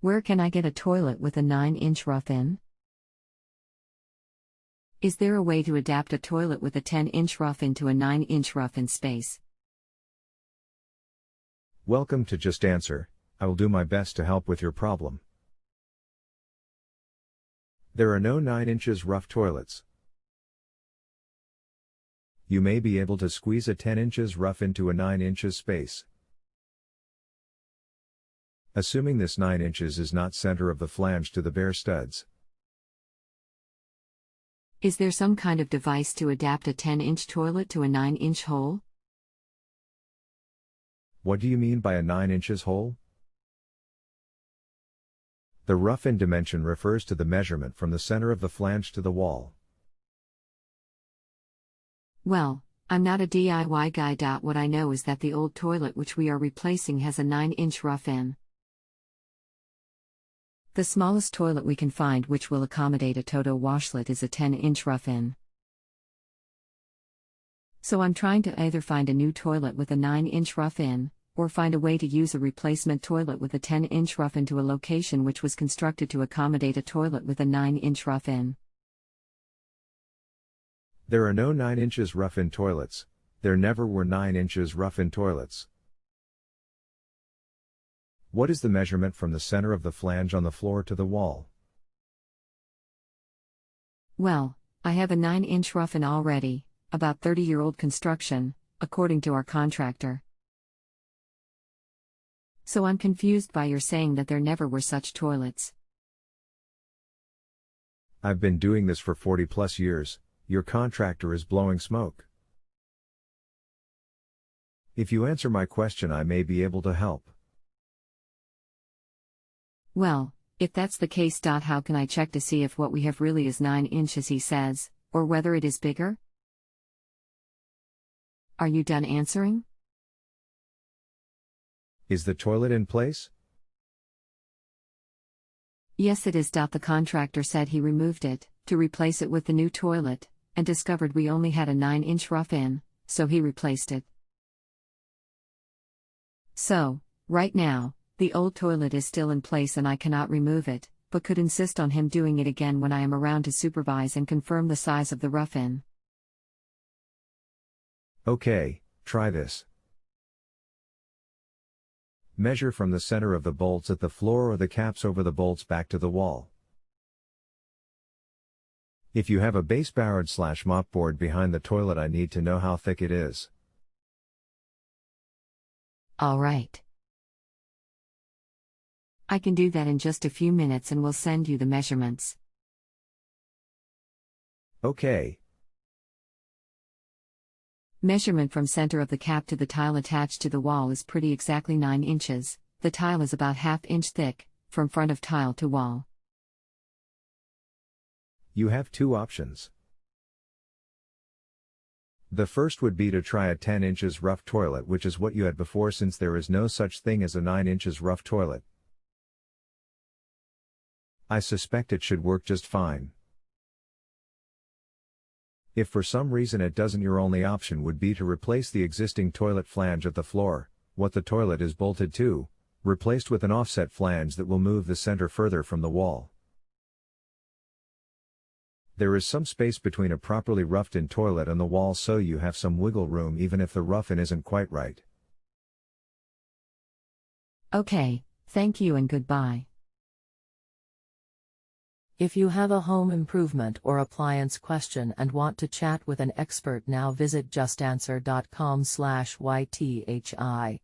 Where can I get a toilet with a 9-inch rough-in? Is there a way to adapt a toilet with a 10-inch rough-in to a 9-inch rough-in space? Welcome to Just Answer. I will do my best to help with your problem. There are no 9 inches rough toilets. You may be able to squeeze a 10 inches rough into a 9 inches space. Assuming this 9 inches is not center of the flange to the bare studs. Is there some kind of device to adapt a 10-inch toilet to a 9-inch hole? What do you mean by a 9 inches hole? The rough-in dimension refers to the measurement from the center of the flange to the wall. Well, I'm not a DIY guy. What I know is that the old toilet which we are replacing has a 9-inch rough-in. The smallest toilet we can find which will accommodate a Toto washlet is a 10-inch rough-in. So I'm trying to either find a new toilet with a 9-inch rough-in, or find a way to use a replacement toilet with a 10-inch rough-in to a location which was constructed to accommodate a toilet with a 9-inch rough-in. There are no 9 inches rough-in toilets. There never were 9 inches rough-in toilets. What is the measurement from the center of the flange on the floor to the wall? Well, I have a 9-inch rough-in already, about 30-year-old construction, according to our contractor. So I'm confused by your saying that there never were such toilets. I've been doing this for 40+ years, your contractor is blowing smoke. If you answer my question, I may be able to help. Well, if that's the case, how can I check to see if what we have really is 9 inches he says, or whether it is bigger? Are you done answering? Is the toilet in place? Yes, it is. The contractor said he removed it to replace it with the new toilet, and discovered we only had a 9-inch rough-in, so he replaced it. So, right now, the old toilet is still in place and I cannot remove it, but could insist on him doing it again when I am around to supervise and confirm the size of the rough-in. Okay, try this. Measure from the center of the bolts at the floor or the caps over the bolts back to the wall. If you have a baseboard/mopboard behind the toilet, I need to know how thick it is. All right. I can do that in just a few minutes and will send you the measurements. Okay. Measurement from center of the cap to the tile attached to the wall is pretty exactly 9 inches. The tile is about ½ inch thick, from front of tile to wall. You have 2 options. The first would be to try a 10 inches rough toilet, which is what you had before, since there is no such thing as a 9 inches rough toilet. I suspect it should work just fine. If for some reason it doesn't, your only option would be to replace the existing toilet flange of the floor, what the toilet is bolted to, replaced with an offset flange that will move the center further from the wall. There is some space between a properly roughed-in toilet and the wall, so you have some wiggle room even if the rough-in isn't quite right. Okay, thank you and goodbye. If you have a home improvement or appliance question and want to chat with an expert, now visit justanswer.com/ythi.